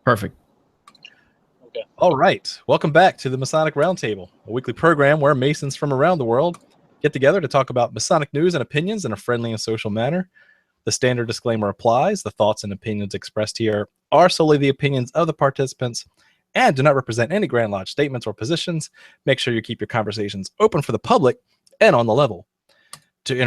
Perfect. Okay. All right. Welcome back to the Masonic Roundtable, a weekly program where Masons from around the world get together to talk about Masonic news and opinions in a friendly and social manner. The standard disclaimer applies. The thoughts and opinions expressed here are solely the opinions of the participants and do not represent any Grand Lodge statements or positions. Make sure you keep your conversations open for the public and on the level. To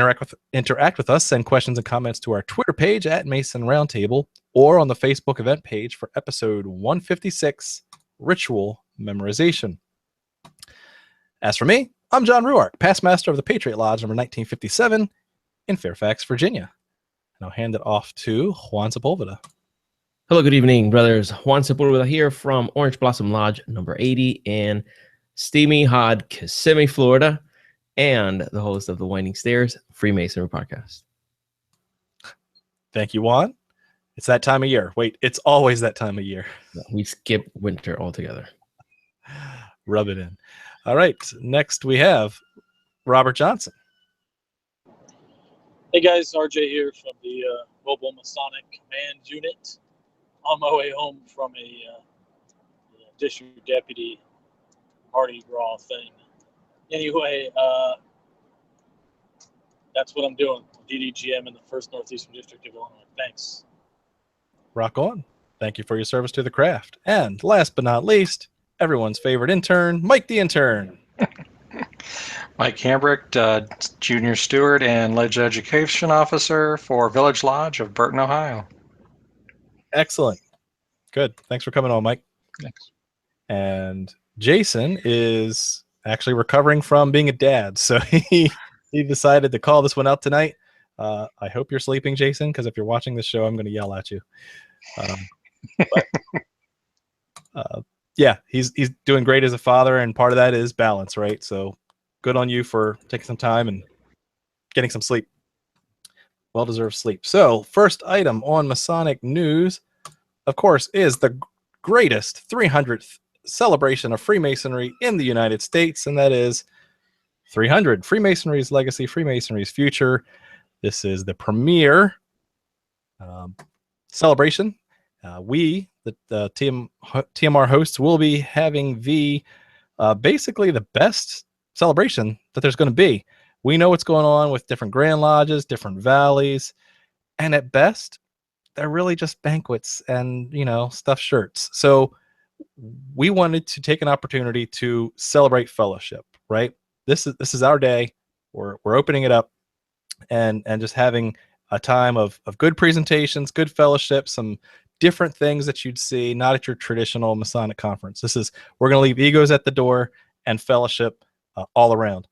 interact with us, send questions and comments to our Twitter page at Mason Roundtable or on the Facebook event page for episode 156, Ritual Memorization. As for me, I'm John Ruark, past master of the Patriot Lodge number 1957 in Fairfax, Virginia. And I'll hand it off to Juan Sepulveda. Hello, good evening, brothers. Juan Sepulveda here from Orange Blossom Lodge number 80 in steamy, hot Kissimmee, Florida, and the host of the Winding Stairs Freemasonry podcast. Thank you, Juan. It's that time of year. Wait, it's always that time of year. We skip winter altogether. Rub it in. All right. Next, we have Robert Johnson. Hey guys, RJ here from the Mobile Masonic Command Unit. On my way home from a district deputy Mardi Gras thing. Anyway, that's what I'm doing. DDGM in the 1st Northeastern District of Illinois. Thanks. Rock on. Thank you for your service to the craft. And last but not least, everyone's favorite intern, Mike the Intern. Mike Hambrick, Junior Steward and Ledge Education Officer for Village Lodge of Burton, Ohio. Excellent. Good. Thanks for coming on, Mike. Thanks. And Jason is actually recovering from being a dad, so he decided to call this one out tonight. I hope you're sleeping, Jason, because if you're watching this show, I'm going to yell at you. Yeah, he's doing great as a father, and part of that is balance, right? So good on you for taking some time and getting some sleep. Well-deserved sleep. So first item on Masonic news, of course, is the greatest 300th celebration of Freemasonry in the United States, and that is 300, Freemasonry's legacy, Freemasonry's future. This is the premier celebration. We, the TMR hosts, will be having the basically the best celebration that there's going to be. We know what's going on with different Grand Lodges, different valleys, and at best, they're really just banquets and, stuffed shirts. So we wanted to take an opportunity to celebrate fellowship, right? This is our day. We're opening it up and just having a time of good presentations, good fellowship, some different things that you'd see not at your traditional Masonic conference. We're going to leave egos at the door and fellowship all around.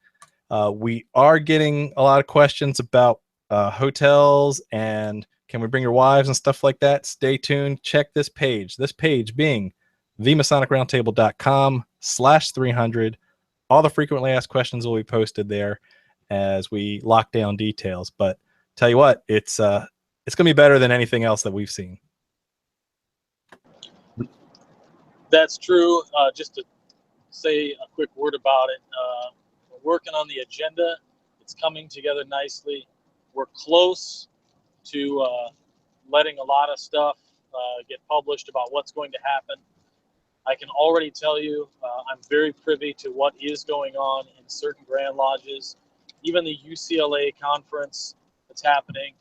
We are getting a lot of questions about hotels and can we bring your wives and stuff like that. Stay tuned. Check this page. This page being theMasonicRoundtable.com/300. All the frequently asked questions will be posted there as we lock down details. But tell you what, it's going to be better than anything else that we've seen. That's true. Just to say a quick word about it. We're working on the agenda. It's coming together nicely. We're close to letting a lot of stuff get published about what's going to happen. I can already tell you I'm very privy to what is going on in certain Grand Lodges. Even the UCLA conference that's happening,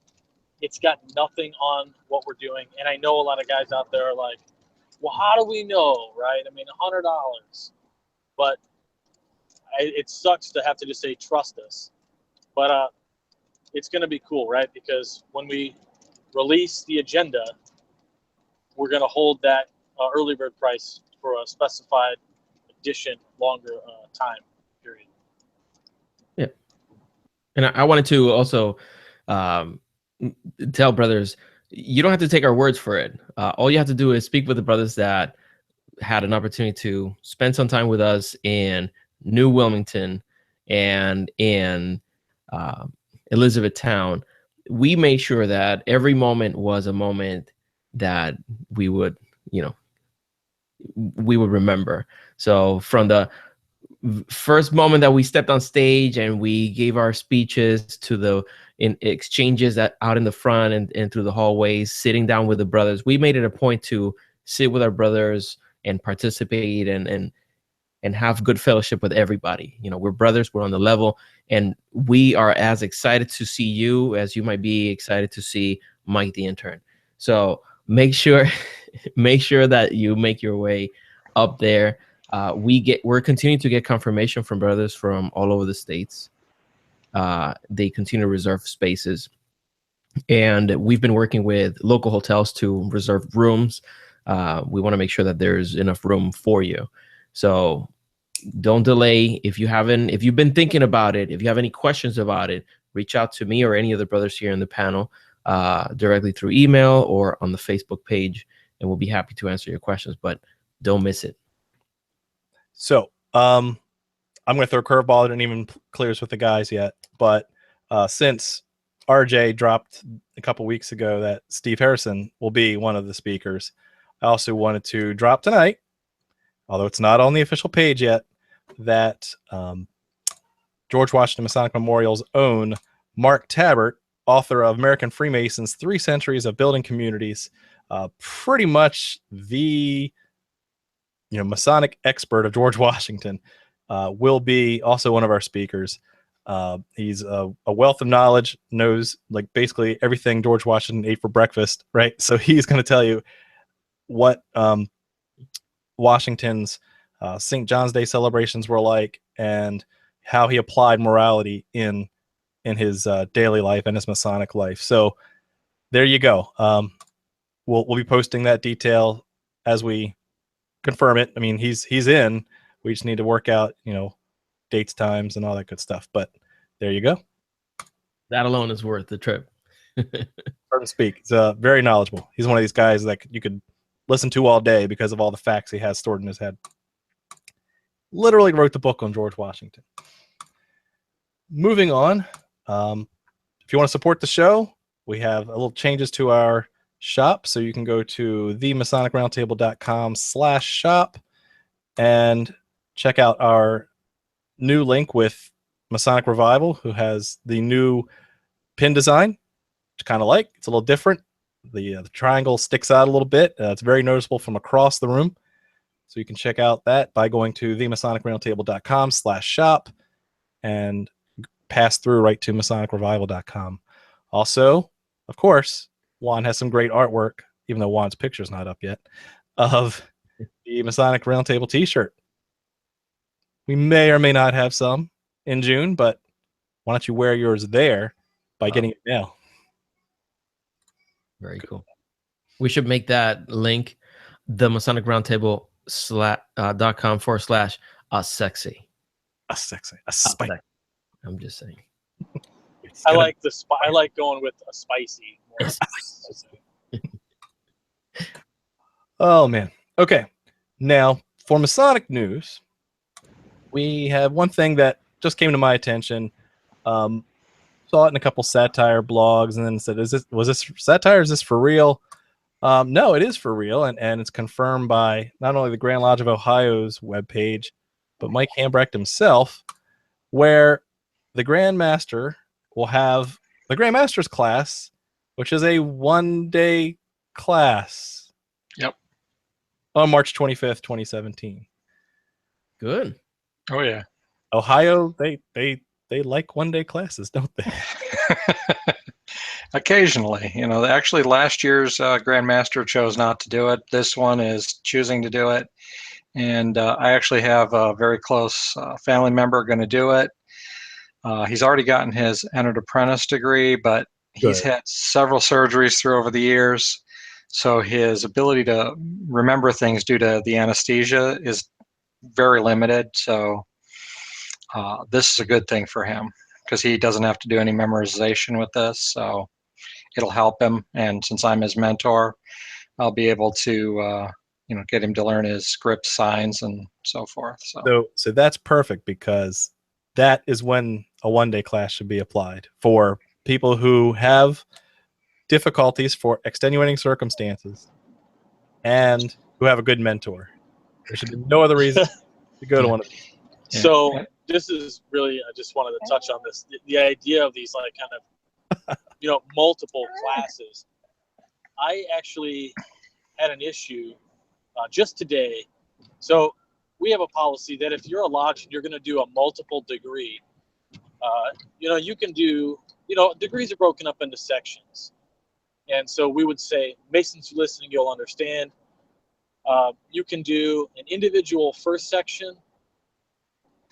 it's got nothing on what we're doing. And I know a lot of guys out there are like, well, how do we know, right? I mean, $100. But it sucks to have to just say, trust us. But it's going to be cool, right? Because when we release the agenda, we're going to hold that early bird price for a specified edition, longer time period. Yeah. And I wanted to also tell brothers, you don't have to take our words for it. All you have to do is speak with the brothers that had an opportunity to spend some time with us in New Wilmington and in Elizabethtown. We made sure that every moment was a moment that we would remember. So from the first moment that we stepped on stage and we gave our speeches to the exchanges that out in the front and through the hallways, sitting down with the brothers, we made it a point to sit with our brothers and participate and have good fellowship with everybody. You know, we're brothers, we're on the level, and we are as excited to see you as you might be excited to see Mike the intern. So make sure that you make your way up there. We're continuing to get confirmation from brothers from all over the states. They continue to reserve spaces, and we've been working with local hotels to reserve rooms. We want to make sure that there's enough room for you. So don't delay. If you've been thinking about it, if you have any questions about it, reach out to me or any of the brothers here in the panel directly through email or on the Facebook page, and we'll be happy to answer your questions, but don't miss it. So I'm going to throw a curveball. I didn't even clear this with the guys yet, but since RJ dropped a couple weeks ago that Steve Harrison will be one of the speakers, I also wanted to drop tonight, although it's not on the official page yet, that George Washington Masonic Memorial's own Mark Tabbert, author of American Freemasons, 3 Centuries of Building Communities, pretty much the Masonic expert of George Washington, will be also one of our speakers. He's a wealth of knowledge, knows like basically everything George Washington ate for breakfast, right? So he's going to tell you what Washington's St. John's Day celebrations were like, and how he applied morality in his daily life and his Masonic life. So there you go. We'll be posting that detail as we confirm it. I mean, he's in. We just need to work out, dates, times, and all that good stuff. But there you go. That alone is worth the trip. Heard him speak. He's very knowledgeable. He's one of these guys that you could listen to all day because of all the facts he has stored in his head. Literally wrote the book on George Washington. Moving on. If you want to support the show, we have a little changes to our shop. So you can go to themasonicroundtable.com/shop and check out our new link with Masonic Revival, who has the new pin design, which I kind of like. It's a little different. The triangle sticks out a little bit. It's very noticeable from across the room. So you can check out that by going to themasonicroundtable.com/shop and pass through right to masonicrevival.com. Also, of course, Juan has some great artwork, even though Juan's picture's not up yet, of the Masonic Roundtable t-shirt. We may or may not have some in June, but why don't you wear yours there by getting it now? Very cool. We should make that link the Masonic Roundtable .com/sexy. Spicy. I'm just saying. I like going with a spicy. Oh man. Okay. Now for Masonic news, we have one thing that just came to my attention. Saw it in a couple satire blogs, and then said, was this satire? Is this for real? No, it is for real, and it's confirmed by not only the Grand Lodge of Ohio's webpage, but Mike Hambrecht himself, where the Grand Master will have the Grand Master's class, which is a 1-day class. Yep. On March 25th, 2017. Good. Oh yeah. Ohio, they like 1-day classes, don't they? Occasionally, actually last year's Grand Master chose not to do it. This one is choosing to do it. And I actually have a very close family member going to do it. He's already gotten his entered apprentice degree, but he's had several surgeries through over the years. So his ability to remember things due to the anesthesia is very limited. So this is a good thing for him because he doesn't have to do any memorization with this. So it'll help him. And since I'm his mentor, I'll be able to, get him to learn his script signs and so forth. So that's perfect, because that is when a 1-day class should be applied for people who have difficulties for extenuating circumstances and who have a good mentor. There should be no other reason to go to one of these. So this is really, I just wanted to touch on this. The idea of these like kind of, multiple classes. I actually had an issue just today. So we have a policy that if you're a lodge and you're going to do a multiple degree, you can do, degrees are broken up into sections. And so we would say, Masons listening, you'll understand, you can do an individual first section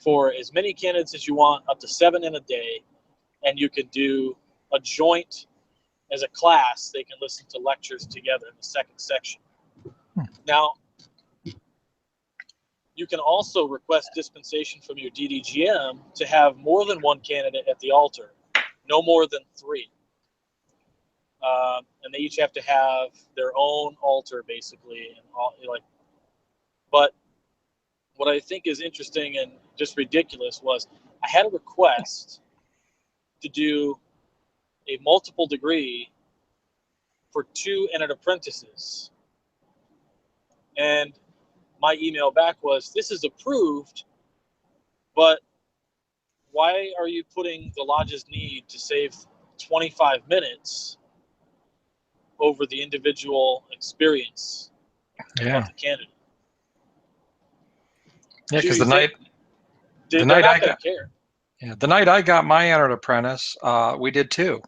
for as many candidates as you want, up to 7 in a day. And you can do a joint as a class. They can listen to lectures together in the second section. Now, you can also request dispensation from your DDGM to have more than one candidate at the altar, no more than 3. And they each have to have their own altar, basically. And but what I think is interesting and just ridiculous was I had a request to do a multiple degree for 2 entered apprentices. And my email back was, this is approved, but why are you putting the lodge's need to save 25 minutes over the individual experience of the candidate? Yeah, because the night I got my entered apprentice, we did 2.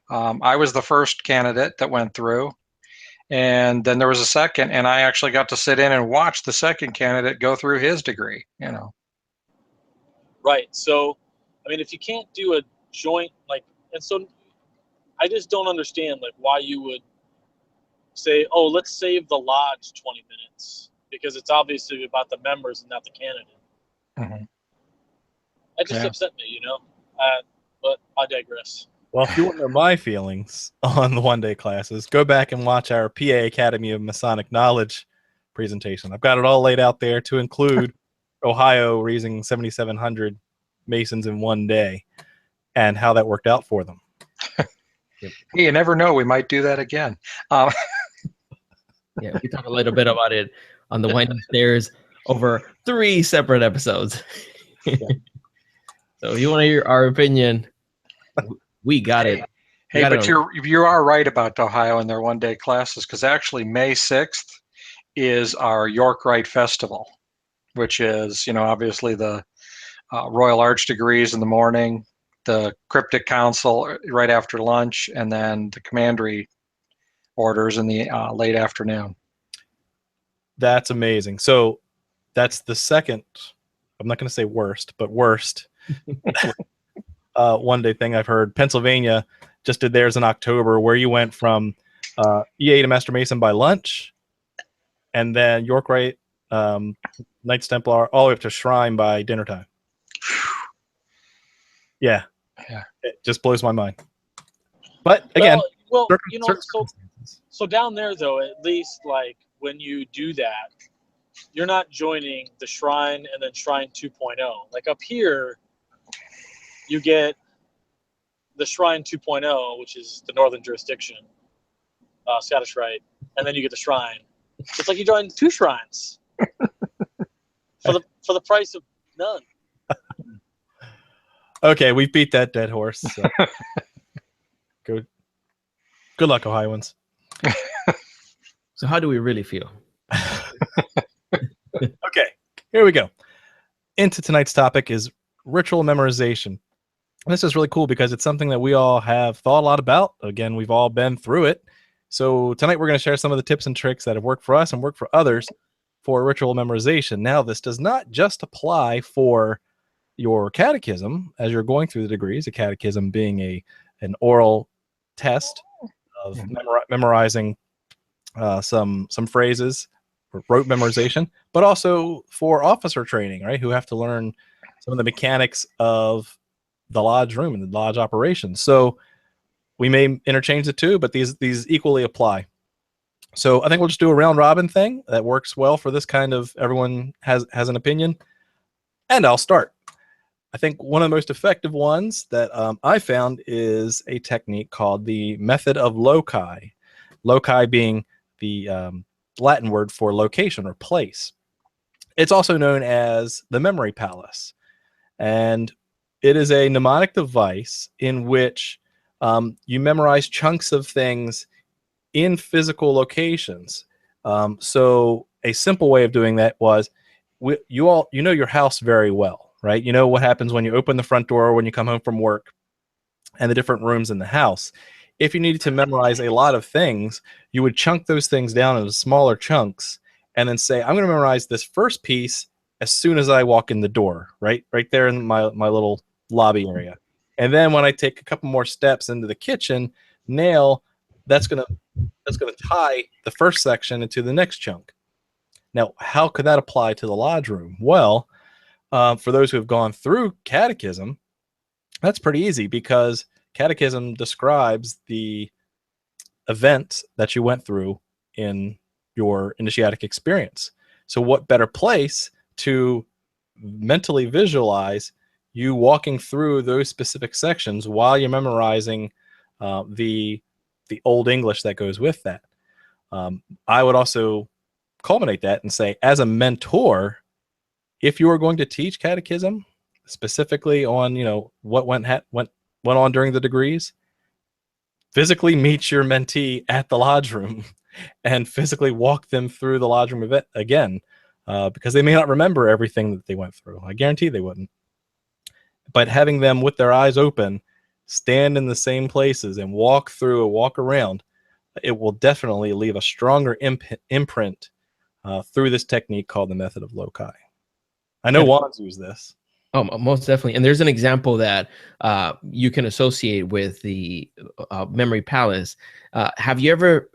I was the first candidate that went through, and then there was a second, and I actually got to sit in and watch the second candidate go through his degree. Right. So, I mean, if you can't do a joint, and so I just don't understand, why you would say, oh, let's save the lodge 20 minutes, because it's obviously about the members and not the candidate. Mm-hmm. That just upset me, but I digress. Well, if you want to know my feelings on the one-day classes, go back and watch our PA Academy of Masonic Knowledge presentation. I've got it all laid out there to include Ohio raising 7,700 Masons in one day and how that worked out for them. Hey, you never know. We might do that again. Yeah, we talked a little bit about it on the Winding Stairs over 3 separate episodes. So if you want to hear our opinion, we got it. Hey, but you are right about Ohio and their one-day classes, because actually May 6th is our York Rite Festival, which is, obviously the Royal Arch degrees in the morning, the Cryptic Council right after lunch, and then the Commandery orders in the late afternoon. That's amazing. So that's the second, I'm not going to say worst, but worst one-day thing I've heard. Pennsylvania just did theirs in October, where you went from EA to Master Mason by lunch, and then York Rite, Knights Templar, all the way up to Shrine by dinner time. Yeah. It just blows my mind. But again, so down there, though, at least when you do that, you're not joining the Shrine and then Shrine 2.0. Up here, you get the Shrine 2.0, which is the Northern Jurisdiction, Scottish Rite, and then you get the Shrine. It's like you join 2 shrines for the price of none. Okay, we've beat that dead horse. So. Good luck, Ohioans. So how do we really feel? Okay, here we go. Into tonight's topic is ritual memorization. And this is really cool because it's something that we all have thought a lot about. Again, we've all been through it. So tonight we're going to share some of the tips and tricks that have worked for us and worked for others for ritual memorization. Now, this does not just apply for your catechism as you're going through the degrees, a catechism being an oral test of memorizing some phrases for rote memorization, but also for officer training, right? Who have to learn some of the mechanics of the lodge room and the lodge operations. So we may interchange the two, but these equally apply. So I think we'll just do a round robin thing that works well for this kind of, everyone has an opinion, and I'll start. I think one of the most effective ones that I found is a technique called the method of loci. Loci being the Latin word for location or place. It's also known as the memory palace. And it is a mnemonic device in which you memorize chunks of things in physical locations. So a simple way of doing that was, you know your house very well, right? You know what happens when you open the front door when you come home from work, and the different rooms in the house. If you needed to memorize a lot of things, you would chunk those things down into smaller chunks and then say, I'm going to memorize this first piece as soon as I walk in the door, right there in my little lobby area. And then when I take a couple more steps into the kitchen, that's going to tie the first section into the next chunk. Now, how could that apply to the lodge room? Well, for those who have gone through catechism, that's pretty easy, because catechism describes the event that you went through in your initiatic experience. So what better place to mentally visualize you walking through those specific sections while you're memorizing the Old English that goes with that. I would also culminate that and say, as a mentor, if you are going to teach catechism specifically on, what went on during the degrees, physically meet your mentee at the lodge room and physically walk them through the lodge room event again, because they may not remember everything that they went through. I guarantee they wouldn't. But having them with their eyes open, stand in the same places and walk through or walk around, it will definitely leave a stronger imprint through this technique called the method of loci. I know Juan's used this. Oh, most definitely. And there's an example that you can associate with the memory palace. Have you ever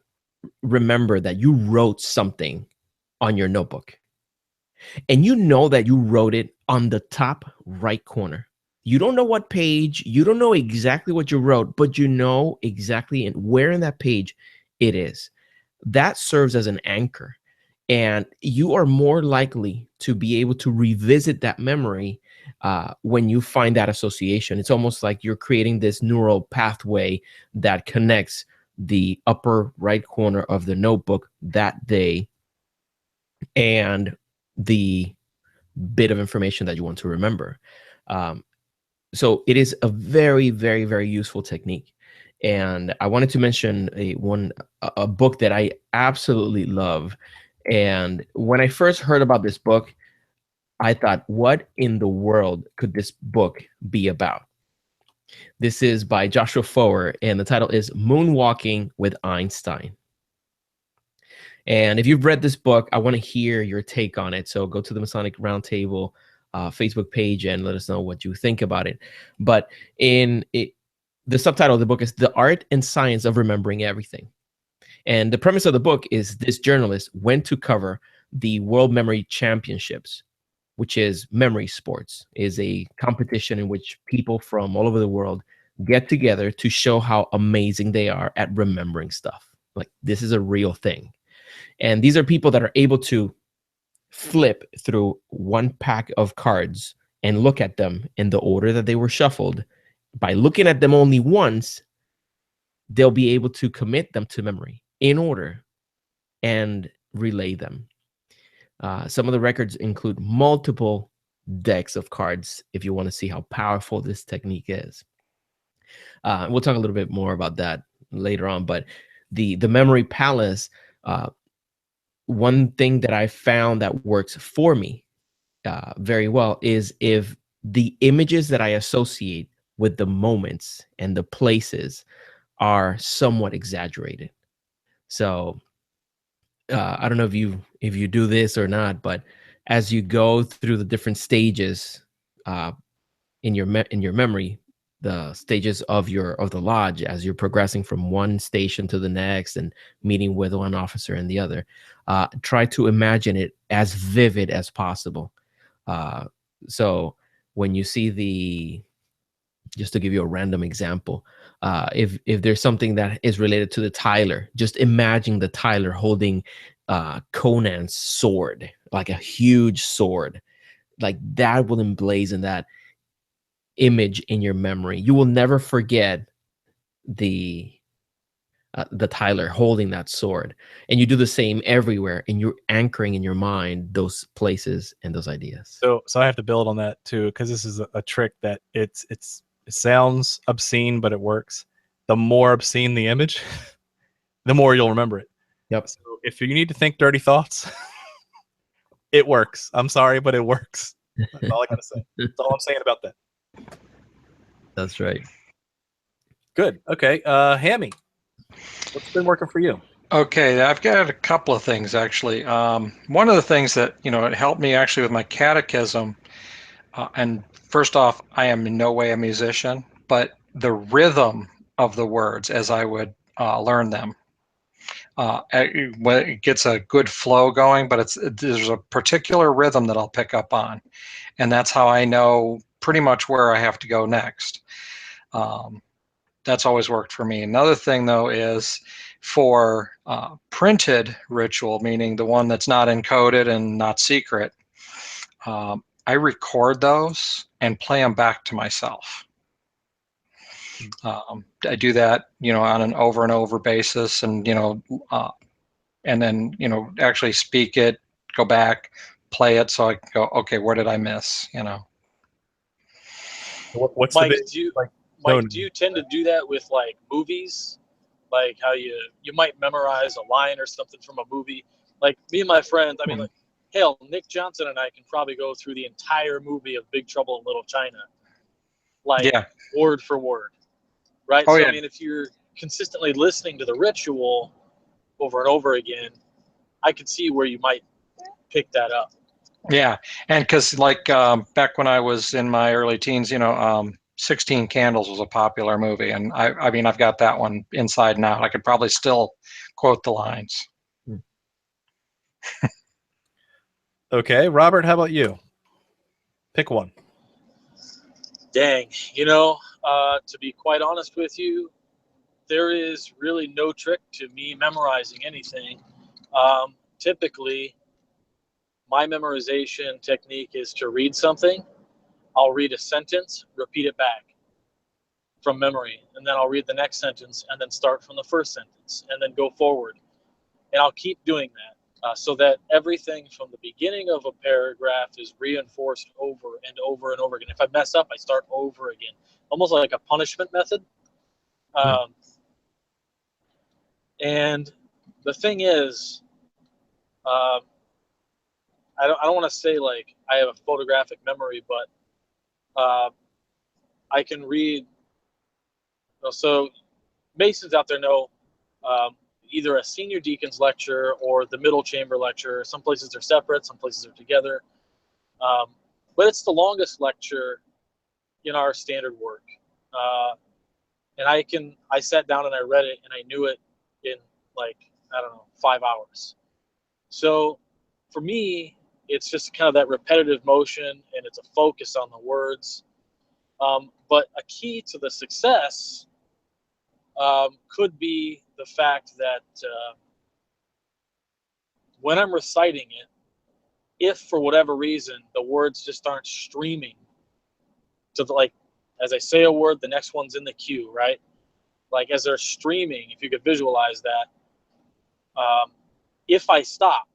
remembered that you wrote something on your notebook, and you know that you wrote it on the top right corner? You don't know what page, you don't know exactly what you wrote, but you know exactly where in that page it is. That serves as an anchor, and you are more likely to be able to revisit that memory when you find that association. It's almost like you're creating this neural pathway that connects the upper right corner of the notebook that day and the bit of information that you want to remember. So it is a very, very, very useful technique. And I wanted to mention a book that I absolutely love. And when I first heard about this book, I thought, what in the world could this book be about? This is by Joshua Foer, and the title is Moonwalking with Einstein. And if you've read this book, I want to hear your take on it. So go to the Masonic Roundtable Facebook page and let us know what you think about it. But the subtitle of the book is The Art and Science of Remembering Everything. And the premise of the book is this journalist went to cover the World Memory Championships, which is memory sports, is a competition in which people from all over the world get together to show how amazing they are at remembering stuff. Like, this is a real thing. And these are people that are able to flip through one pack of cards and look at them in the order that they were shuffled. By looking at them only once, they'll be able to commit them to memory in order and relay them. Some of the records include multiple decks of cards if you want to see how powerful this technique is. We'll talk a little bit more about that later on, but the memory palace, one thing that I found that works for me very well is if the images that I associate with the moments and the places are somewhat exaggerated. So I don't know if you do this or not, but as you go through the different stages in your memory, the stages of the lodge, as you're progressing from one station to the next and meeting with one officer and the other, try to imagine it as vivid as possible. So when you see just to give you a random example, if there's something that is related to the Tyler, just imagine the Tyler holding Conan's sword, like a huge sword. Like, that will emblazon that image in your memory. You will never forget the Tyler holding that sword. And you do the same everywhere, and you're anchoring in your mind those places and those ideas. So I have to build on that too, because this is a trick that it sounds obscene, but it works. The more obscene the image, the more you'll remember it. Yep. So if you need to think dirty thoughts, It works. I'm sorry, but it works. That's all I gotta say. That's all I'm saying about that. That's right. Good. Okay. Hammy, what's been working for you? Okay, I've got a couple of things actually. One of the things that it helped me actually with my catechism, and first off, I am in no way a musician, but the rhythm of the words as I would learn them, when it gets a good flow going, but there's a particular rhythm that I'll pick up on, and that's how I know pretty much where I have to go next. That's always worked for me. Another thing, though, is for printed ritual, meaning the one that's not encoded and not secret, I record those and play them back to myself. I do that, on an over and over basis, and then actually speak it, go back, play it, so I can go, okay, where did I miss? What's Mike, the big, do you, like? Mike, No, do you tend to do that with like movies? Like how you might memorize a line or something from a movie. Like me and my friends, I mean, like, hell, Nick Johnson and I can probably go through the entire movie of Big Trouble in Little China, like Yeah. word for word, right? Oh, So yeah. I mean, if you're consistently listening to the ritual over and over again, I could see where you might pick that up. Yeah, and because like back when I was in my early teens, 16 Candles was a popular movie, and I mean I've got that one inside and out. I could probably still quote the lines. Okay, Robert, how about you? Pick one. Dang, to be quite honest with you, there is really no trick to me memorizing anything. Typically, my memorization technique is to read something. I'll read a sentence, repeat it back from memory, and then I'll read the next sentence and then start from the first sentence and then go forward. And I'll keep doing that so that everything from the beginning of a paragraph is reinforced over and over and over again. If I mess up, I start over again, almost like a punishment method. And the thing is, I don't want to say like I have a photographic memory, but I can read. So Masons out there know either a senior deacon's lecture or the middle chamber lecture. Some places they're separate, some places they're together. But it's the longest lecture in our standard work. And I sat down and I read it and I knew it in like, I don't know, 5 hours. So for me, it's just kind of that repetitive motion and it's a focus on the words. But a key to the success could be the fact that when I'm reciting it, if for whatever reason the words just aren't streaming to as I say a word, the next one's in the queue, right? Like as they're streaming, if you could visualize that, if I stop,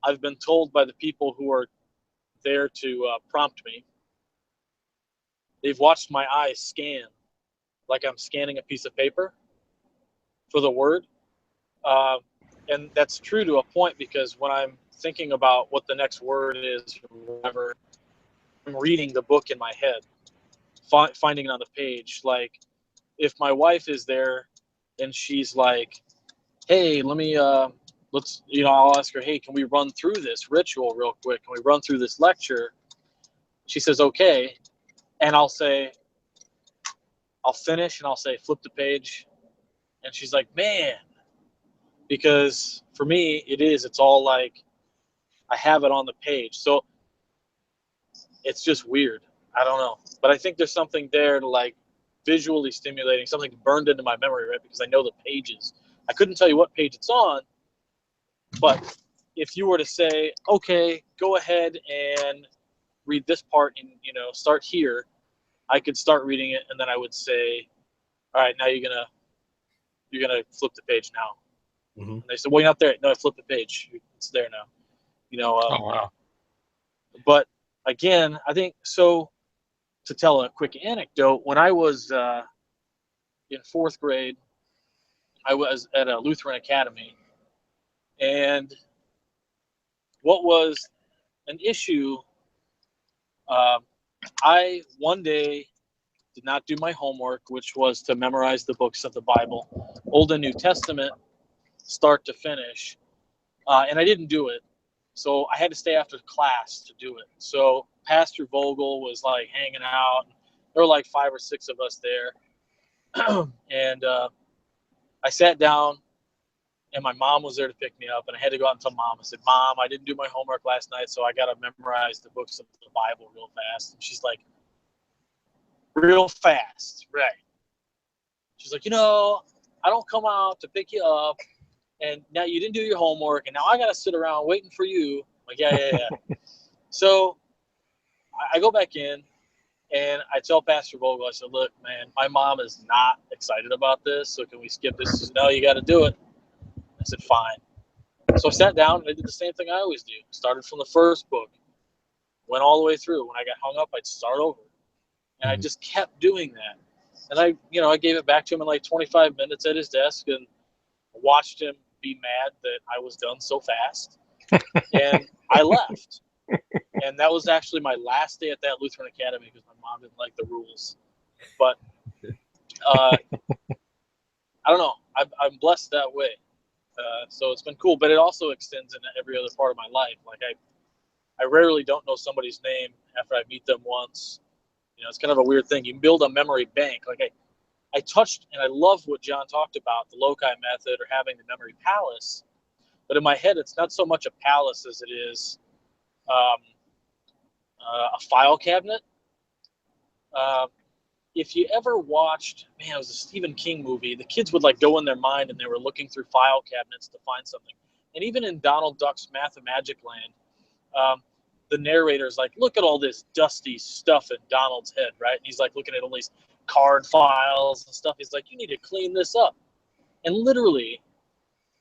I've been told by the people who are there to prompt me, they've watched my eyes scan like I'm scanning a piece of paper for the word. And that's true to a point because when I'm thinking about what the next word is or whatever, I'm reading the book in my head, finding it on the page. Like if my wife is there and she's like, hey, I'll ask her, hey, can we run through this ritual real quick? Can we run through this lecture? She says, okay. And I'll finish and I'll say, flip the page. And she's like, man, because for me, it's all like, I have it on the page. So it's just weird. I don't know. But I think there's something there to like visually stimulating, something burned into my memory, right? Because I know the pages. I couldn't tell you what page it's on, but if you were to say, okay, go ahead and read this part and, start here, I could start reading it and then I would say, all right, now you're gonna flip the page now. Mm-hmm. And they said, well, you're not there. No, I flipped the page. It's there now. Oh, wow. But again, I think so. To tell a quick anecdote, when I was in 4th grade, I was at a Lutheran academy, and what was an issue, I one day did not do my homework, which was to memorize the books of the Bible, Old and New Testament, start to finish, and I didn't do it. So I had to stay after class to do it. So Pastor Vogel was like hanging out. There were like 5 or 6 of us there. And I sat down, and my mom was there to pick me up. And I had to go out and tell Mom. I said, Mom, I didn't do my homework last night, so I got to memorize the books of the Bible real fast. And she's like, real fast, right? She's like, I don't come out to pick you up, and now you didn't do your homework, and now I got to sit around waiting for you. I'm like, yeah. So I go back in, and I tell Pastor Vogel, I said, look, man, my mom is not excited about this, so can we skip this? He says, no, you got to do it. I said, fine. So I sat down, and I did the same thing I always do. Started from the first book, went all the way through. When I got hung up, I'd start over. And I just kept doing that. And I gave it back to him in like 25 minutes at his desk, and watched him be mad that I was done so fast. And I left. And that was actually my last day at that Lutheran Academy because my mom didn't like the rules. But I don't know. I'm blessed that way. So it's been cool. But it also extends into every other part of my life. Like I rarely don't know somebody's name after I meet them once. It's kind of a weird thing. You can build a memory bank. Like I touched, and I love what John talked about, the loci method or having the memory palace. But in my head, it's not so much a palace as it is a file cabinet. If you ever watched, it was a Stephen King movie. The kids would like go in their mind, and they were looking through file cabinets to find something. And even in Donald Duck's Math of Magic Land, the narrator's like, look at all this dusty stuff in Donald's head, right? And he's like looking at all these card files and stuff. He's like, you need to clean this up. And literally,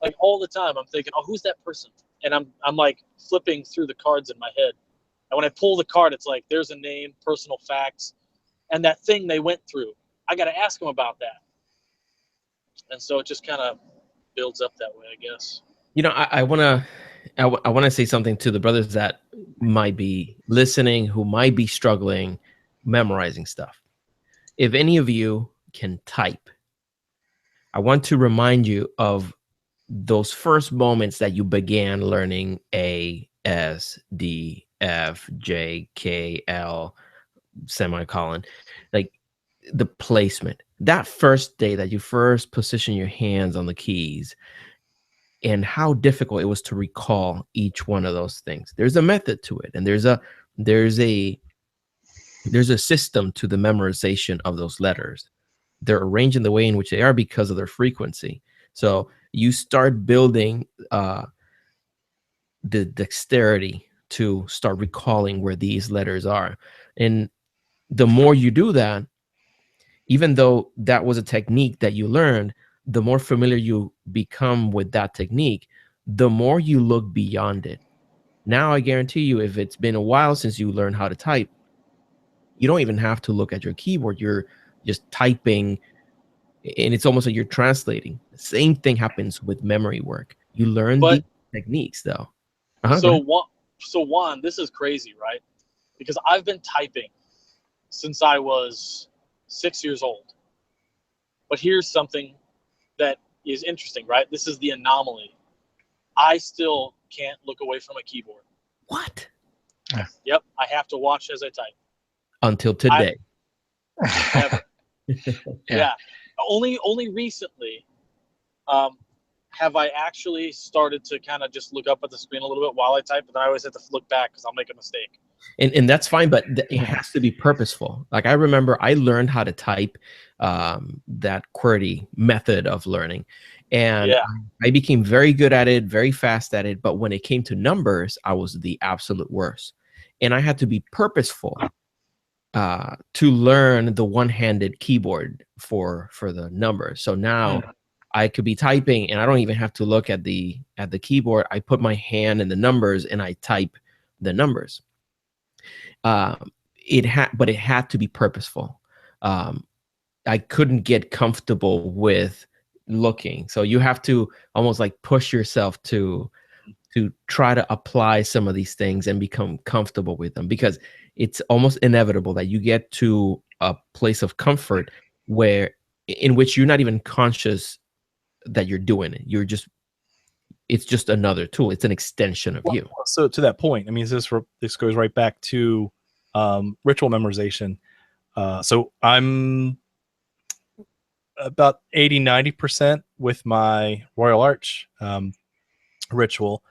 like all the time, I'm thinking, oh, who's that person? And I'm like flipping through the cards in my head. And when I pull the card, it's like, there's a name, personal facts, and that thing they went through. I got to ask them about that. And so it just kind of builds up that way, I guess. I want to say something to the brothers that might be listening, who might be struggling memorizing stuff. If any of you can type, I want to remind you of those first moments that you began learning A, S, D, F, J, K, L, semicolon, like the placement. That first day that you first position your hands on the keys, and how difficult it was to recall each one of those things. There's a method to it, and there's a system to the memorization of those letters. They're arranged in the way in which they are because of their frequency. So you start building the dexterity to start recalling where these letters are. And the more you do that, even though that was a technique that you learned, the more familiar you become with that technique, the more you look beyond it. Now, I guarantee you, if it's been a while since you learned how to type, you don't even have to look at your keyboard. You're just typing, and it's almost like you're translating. The same thing happens with memory work. You learn the techniques, though. So Juan, this is crazy, right? Because I've been typing since I was 6 years old. But here's something that is interesting, right? This is the anomaly. I still can't look away from a keyboard. What? Yep, I have to watch as I type. Until today. Never. Yeah. Only recently have I actually started to kind of just look up at the screen a little bit while I type, but then I always have to look back because I'll make a mistake. And that's fine, but it has to be purposeful. Like I remember I learned how to type that QWERTY method of learning. And I became very good at it, very fast at it. But when it came to numbers, I was the absolute worst. And I had to be purposeful to learn the one-handed keyboard for the numbers. So now I could be typing and I don't even have to look at the keyboard. I put my hand in the numbers and I type the numbers. But it had to be purposeful. I couldn't get comfortable with looking. So you have to almost like push yourself to to try to apply some of these things and become comfortable with them, because it's almost inevitable that you get to a place of comfort where in which you're not even conscious that you're doing it. It's just another tool. It's an extension of you. So to that point, I mean, this goes right back to ritual memorization. So I'm about 80-90% with my Royal Arch ritual.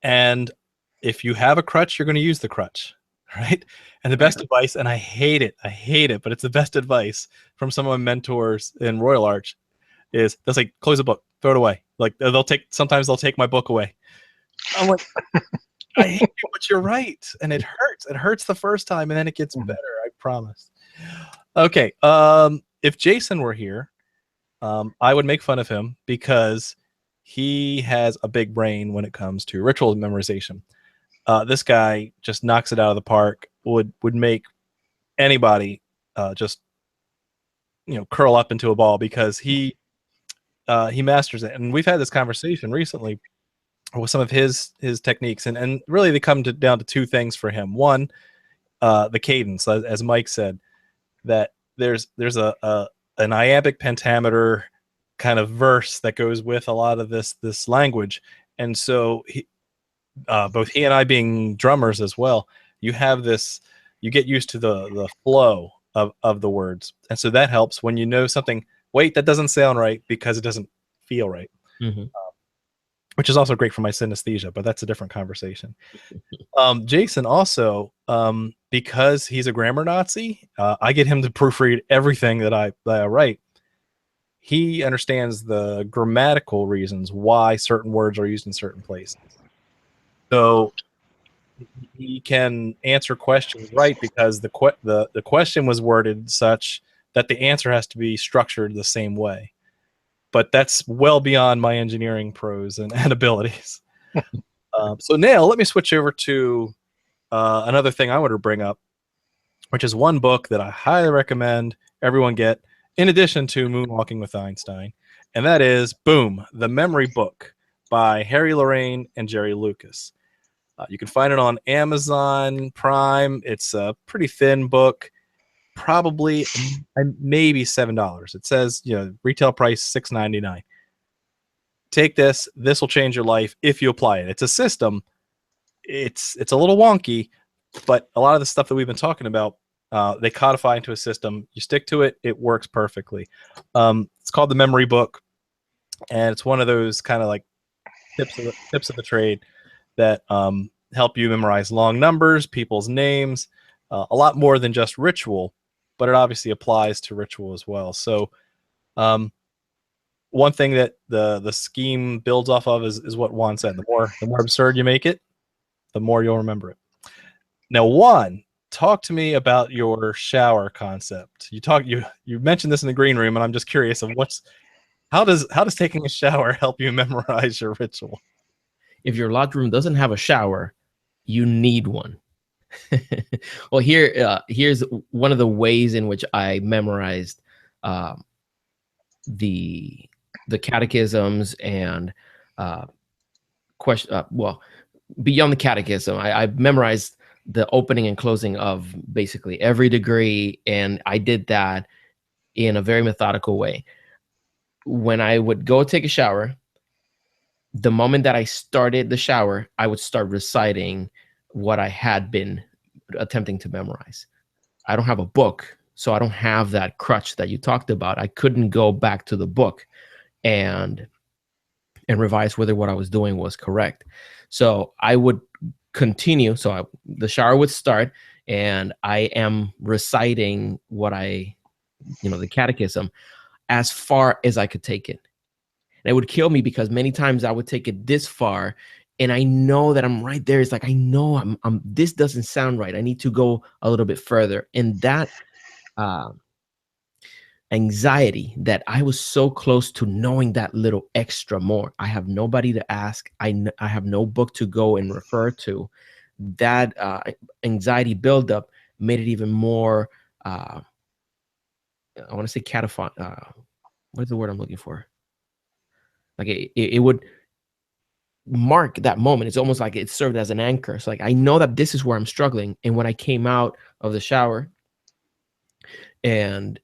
And if you have a crutch, you're going to use the crutch, right? And the best advice, and I hate it, but it's the best advice from some of my mentors in Royal Arch, is they'll say, close the book, throw it away. Like sometimes they'll take my book away. I'm like, I hate you, but you're right. And it hurts. It hurts the first time, and then it gets better. I promise. Okay. If Jason were here, I would make fun of him because he has a big brain when it comes to ritual memorization. This guy just knocks it out of the park. Would make anybody just curl up into a ball because he masters it. And we've had this conversation recently with some of his techniques, and really they come down to two things for him. One, the cadence, as Mike said, that there's an iambic pentameter kind of verse that goes with a lot of this language, and so both he and I, being drummers as well, you get used to the flow of the words, and so that helps when you know something. Wait, that doesn't sound right because it doesn't feel right. Mm-hmm. Which is also great for my synesthesia, but that's a different conversation. Jason also, because he's a grammar Nazi, I get him to proofread everything that I write. He understands the grammatical reasons why certain words are used in certain places. So he can answer questions right because the question was worded such that the answer has to be structured the same way. But that's well beyond my engineering pros and abilities. So now let me switch over to another thing I want to bring up, which is one book that I highly recommend everyone get, in addition to Moonwalking with Einstein, and that is, boom, The Memory Book by Harry Lorraine and Jerry Lucas. You can find it on Amazon Prime. It's a pretty thin book, probably maybe $7. It says, retail price $6.99. Take this. This will change your life if you apply it. It's a system. It's a little wonky, but a lot of the stuff that we've been talking about, they codify into a system. You stick to it, it works perfectly. It's called The Memory Book, and it's one of those kind of like tips of the trade that help you memorize long numbers, people's names, a lot more than just ritual, but it obviously applies to ritual as well. So one thing that the scheme builds off of is what Juan said. The more absurd you make it, the more you'll remember it. Now, Juan, talk to me about your shower concept. You mentioned this in the green room, and I'm just curious of how does taking a shower help you memorize your ritual? If your lodge room doesn't have a shower, you need one. Well, here's one of the ways in which I memorized the catechisms and beyond the catechism, I memorized the opening and closing of basically every degree, and I did that in a very methodical way. When I would go take a shower, the moment that I started the shower, I would start reciting what I had been attempting to memorize. I don't have a book, so I don't have that crutch that you talked about. I couldn't go back to the book and revise whether what I was doing was correct. So I would continue. So the shower would start, and I am reciting what the catechism as far as I could take it. And it would kill me because many times I would take it this far, and I know that I'm right there. It's like, I know this doesn't sound right. I need to go a little bit further. And that anxiety that I was so close to knowing that little extra more. I have nobody to ask. I have no book to go and refer to. That anxiety buildup made it even more, I want to say what is the word I'm looking for? Like it would mark that moment. It's almost like it served as an anchor. It's like I know that this is where I'm struggling. And when I came out of the shower and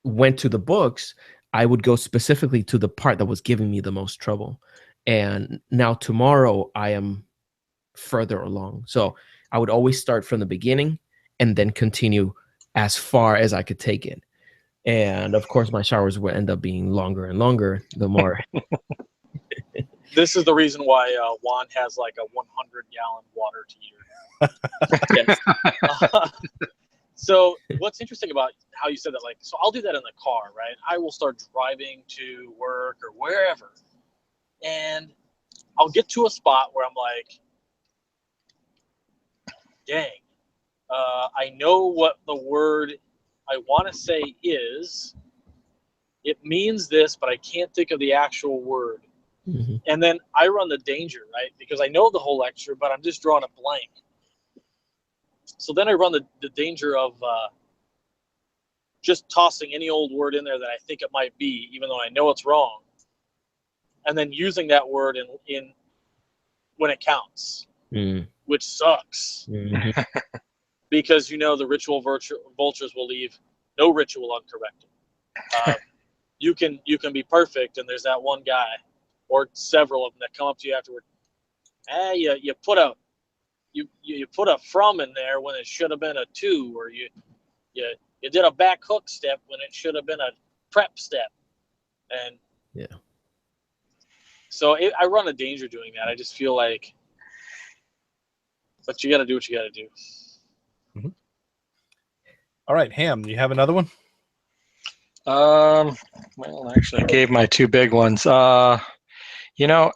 went to the books, I would go specifically to the part that was giving me the most trouble. And now tomorrow I am further along. So I would always start from the beginning and then continue as far as I could take it. And of course, my showers would end up being longer and longer the more. This is the reason why Juan has like a 100-gallon water heater. So what's interesting about how you said that, like, so I'll do that in the car, right? I will start driving to work or wherever, and I'll get to a spot where I'm like, dang, I know what the word I want to say is. It means this, but I can't think of the actual word. Mhm. And then I run the danger, right? Because I know the whole lecture, but I'm just drawing a blank. So then I run the danger of just tossing any old word in there that I think it might be, even though I know it's wrong. And then using that word in when it counts, which sucks. Mhm. Because the ritual vultures will leave no ritual uncorrected. You can be perfect, and there's that one guy or several of them that come up to you afterward. You put a from in there when it should have been a to, or you did a back hook step when it should have been a prep step, and Yeah. so I run a danger doing that. I just feel like, but you got to do what you got to do. Mm-hmm. All right, Ham, you have another one? Well, actually, I gave my two big ones.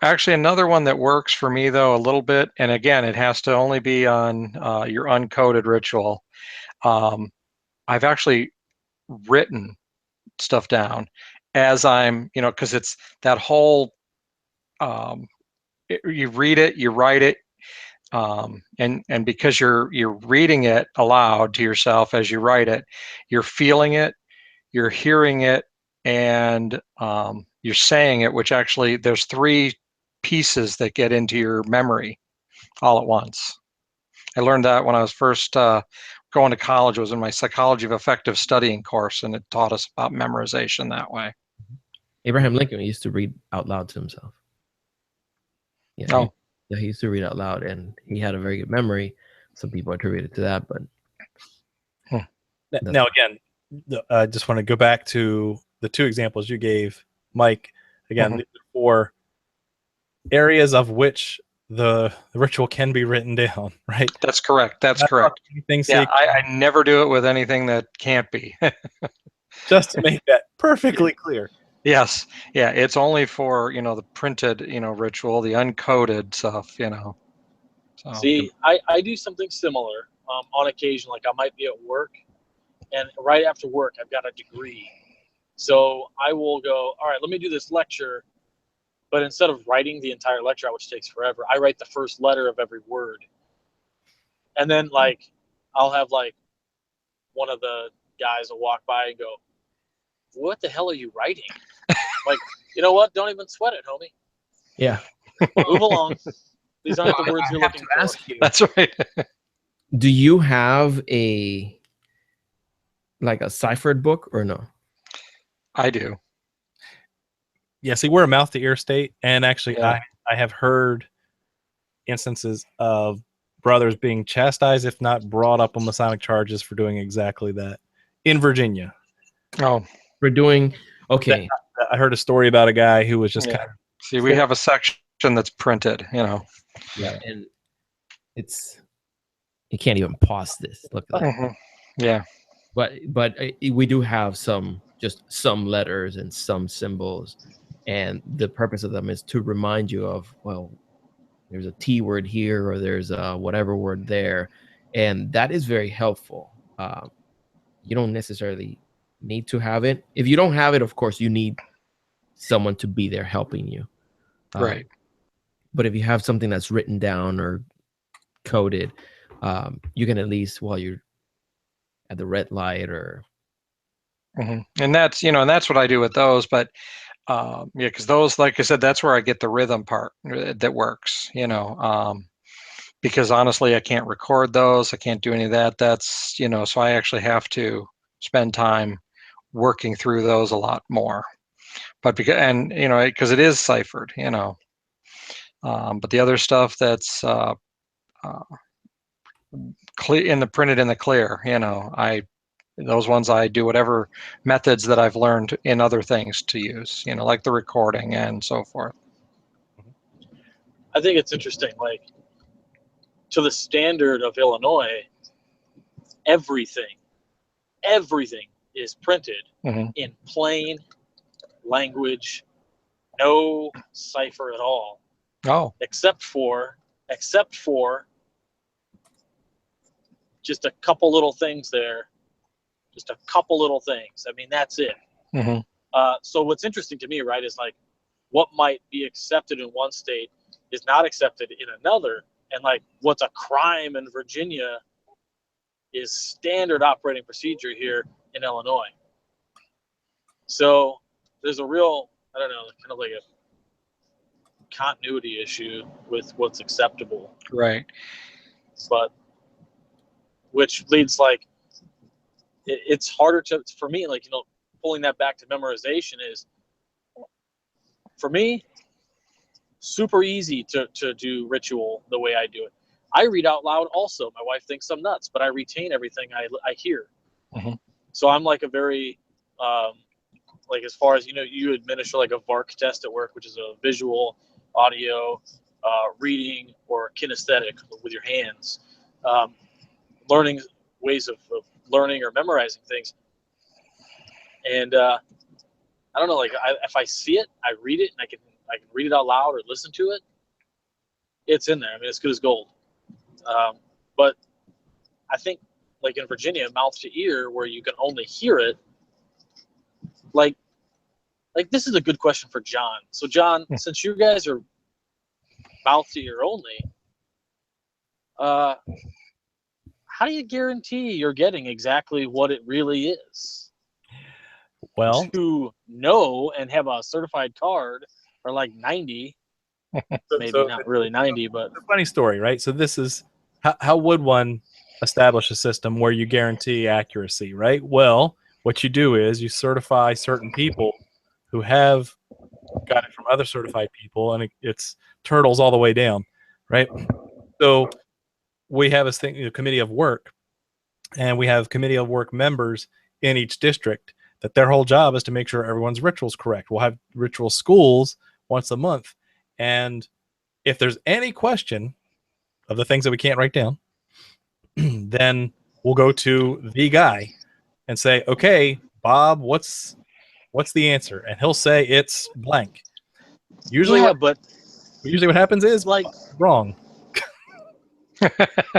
Actually, another one that works for me, though, a little bit, and again, it has to only be on your uncoded ritual. I've actually written stuff down as I'm, because it's that whole, you read it, you write it, and because you're reading it aloud to yourself as you write it, you're feeling it, you're hearing it, and you're saying it, which actually there's three pieces that get into your memory all at once. I learned that when I was first going to college. It was in my Psychology of Effective Studying course, and it taught us about memorization that way. Abraham Lincoln used to read out loud to himself. Yeah, Oh. he used to read out loud, and he had a very good memory. Some people attribute it to that, but now again, I just want to go back to the two examples you gave, Mike. Again, these are four areas of which the ritual can be written down, right? That's correct. That's correct. Yeah, I never do it with anything that can't be. Just to make that perfectly clear. Yes. Yeah, it's only for, the printed, ritual, the uncoded stuff, So. See, I do something similar on occasion. Like I might be at work, and right after work, I've got a degree. So I will go, all right, let me do this lecture. But instead of writing the entire lecture out, which takes forever, I write the first letter of every word. And then, I'll have, one of the guys will walk by and go, what the hell are you writing? Like, you know what? Don't even sweat it, homie. yeah. Move along. These aren't the words you're looking for. Ask you, that's right. do you have a ciphered book or no? I do. Yeah, see, we're a mouth-to-ear state, and actually, Yeah. I have heard instances of brothers being chastised, if not brought up on Masonic charges, for doing exactly that in Virginia. Oh, For doing okay. I heard a story about a guy who was just kind of. See, we have a section that's printed, Yeah, and you can't even pause this. Look at that. Yeah. But we do have some letters and some symbols, and the purpose of them is to remind you of, well, there's a T word here, or there's a whatever word there, and that is very helpful. You don't necessarily need to have it. If you don't have it, of course, you need someone to be there helping you. Right. But if you have something that's written down or coded, you can at least, while you're at the red light or. And that's what I do with those. But Yeah, because those, like I said, that's where I get the rhythm part that works, you know. Because honestly, I can't record those. I can't do any of that. That's, you know, so I actually have to spend time working through those a lot more. But because, and, you know, because it is ciphered, you know. But the other stuff that's clear in the printed in the clear, you know, those ones I do whatever methods that I've learned in other things to use, you know, like the recording and so forth. I think it's interesting, like, to the standard of Illinois, everything is printed in plain language, no cipher at all. Oh, except for just a couple little things there, just a couple little things. I mean, that's it. So what's interesting to me, right, is like what might be accepted in one state is not accepted in another, and like what's a crime in Virginia is standard operating procedure here in Illinois. So there's a real, I don't know, kind of like a continuity issue with what's acceptable. right. But which leads, like, it's harder for me, like, you know, pulling that back to memorization is, for me, super easy to do ritual the way I do it. I read out loud also. My wife thinks I'm nuts, but I retain everything I hear. So I'm like a very, like, as far as, you know, you administer like a VARC test at work, which is a visual, audio, reading, or kinesthetic with your hands. Learning ways of learning or memorizing things. And I don't know, like, if I see it, I read it, and I can read it out loud or listen to it. It's in there. I mean, it's good as gold. But I think, like in Virginia, mouth to ear, where you can only hear it. Like this is a good question for John. So John, since you guys are mouth to ear only, how do you guarantee you're getting exactly what it really is? Well, to know and have a certified card are like 90, maybe not really 90, but it's a funny story, right? So this is how would one establish a system where you guarantee accuracy, right? Well, what you do is you certify certain people who have got it from other certified people, and it's turtles all the way down, right? So we have a committee of work, and we have committee of work members in each district that their whole job is to make sure everyone's ritual's correct. We'll have ritual schools once a month, and if there's any question of the things that we can't write down, then we'll go to the guy and say, okay, Bob, what's the answer? And he'll say it's blank. Usually what happens is, like, wrong.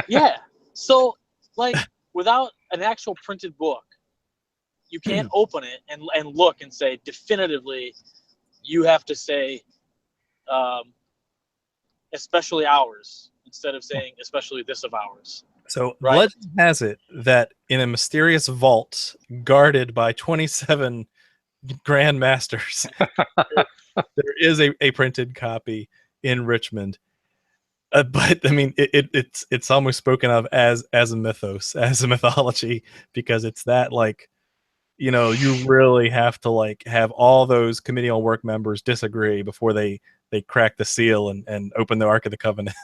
Yeah. So, like, without an actual printed book, you can't open it and look and say definitively. You have to say, especially ours, instead of saying especially this of ours. So right? legend has it that in a mysterious vault guarded by 27 grandmasters, there is a printed copy in Richmond. But I mean, it's almost spoken of as a mythos, as a mythology, because it's that, like, you know, you really have to like have all those committee on work members disagree before they crack the seal and open the Ark of the Covenant.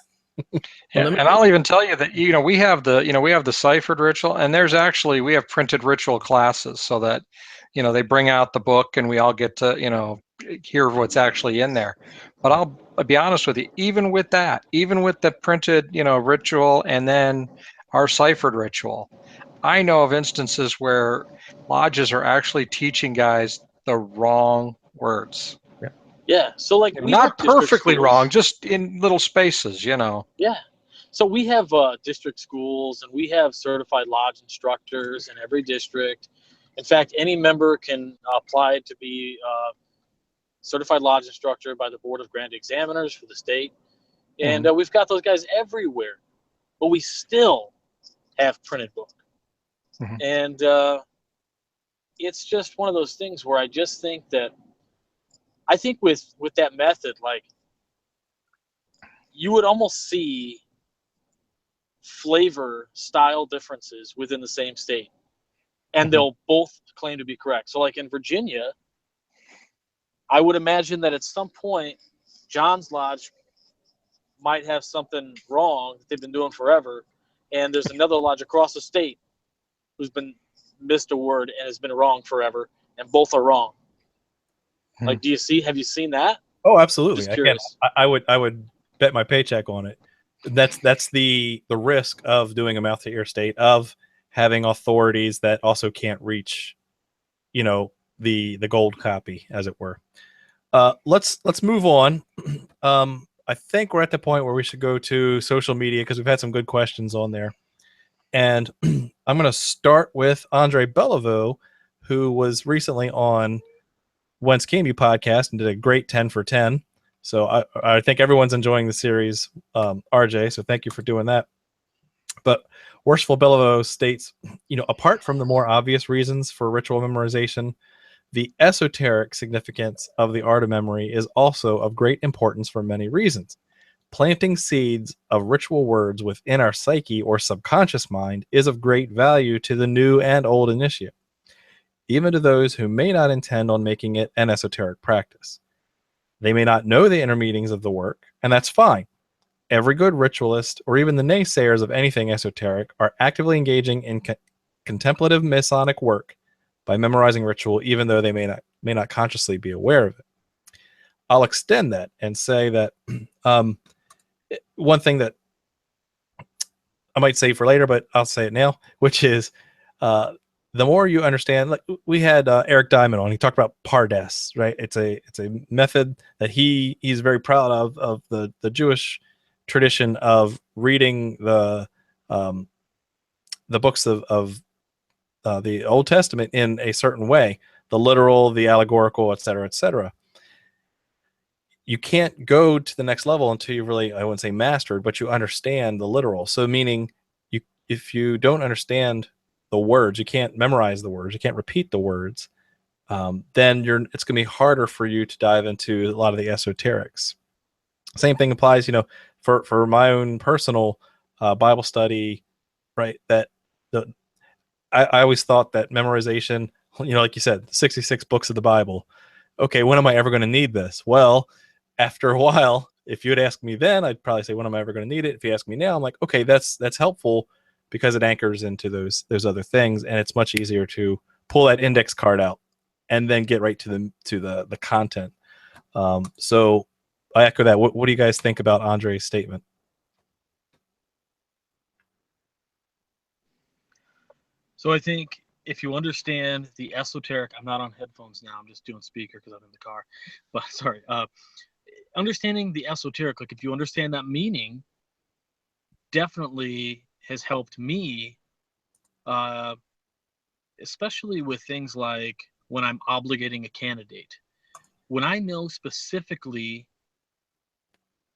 Yeah, and I'll even tell you that, you know, we have the ciphered ritual, and we have printed ritual classes, so that, you know, they bring out the book and we all get to, you know, hear what's actually in there. But I'll be honest with you, even with the printed, you know, ritual and then our ciphered ritual, I know of instances where lodges are actually teaching guys the wrong words. Yeah. So, like, we not have perfectly schools. wrong, just in little spaces, you know. Yeah. So we have district schools, and we have certified lodge instructors in every district. In fact, any member can apply to be certified lodge instructor by the Board of Grand Examiners for the state. And we've got those guys everywhere, but we still have printed book. And it's just one of those things where I just think that I think with that method, like, you would almost see flavor style differences within the same state, and they'll both claim to be correct. So like in Virginia, I would imagine that at some point John's Lodge might have something wrong that they've been doing forever, and there's another lodge across the state who's been missed a word and has been wrong forever, and both are wrong. Like, have you seen that? Oh, absolutely. Just Again, curious. I would bet my paycheck on it. That's the risk of doing a mouth to ear state, of having authorities that also can't reach, the gold copy, as it were. Let's move on. I think we're at the point where we should go to social media, because we've had some good questions on there. And I'm going to start with Andre Bellevue, who was recently on Whence Came You podcast and did a great 10 for 10. So I think everyone's enjoying the series, RJ. So thank you for doing that. But Worshipful Bellevue states, apart from the more obvious reasons for ritual memorization, the esoteric significance of the art of memory is also of great importance for many reasons. Planting seeds of ritual words within our psyche or subconscious mind is of great value to the new and old initiate, even to those who may not intend on making it an esoteric practice. They may not know the inner meanings of the work, and that's fine. Every good ritualist, or even the naysayers of anything esoteric, are actively engaging in contemplative Masonic work by memorizing ritual, even though they may not consciously be aware of it. I'll extend that and say that one thing that I might say for later, but I'll say it now, which is the more you understand. Like, we had Eric Diamond on. He talked about Pardes, right? It's a method that he's very proud of the Jewish tradition of reading the books of the Old Testament in a certain way, the literal, the allegorical, et cetera, et cetera. You can't go to the next level until you really, I wouldn't say mastered, but you understand the literal. So meaning, if you don't understand the words, you can't memorize the words, you can't repeat the words, then it's going to be harder for you to dive into a lot of the esoterics. Same thing applies, for my own personal Bible study, right? That I always thought that memorization, like you said, 66 books of the Bible. Okay, when am I ever going to need this? Well, after a while, if you had asked me then, I'd probably say, when am I ever going to need it? If you ask me now, I'm like, okay, that's helpful, because it anchors into those other things, and it's much easier to pull that index card out and then get right to the content. So I echo that. What do you guys think about Andre's statement? So I think if you understand the esoteric, I'm not on headphones now, I'm just doing speaker because I'm in the car, but sorry. Understanding the esoteric, like, if you understand that meaning, definitely has helped me, especially with things like when I'm obligating a candidate. When I know specifically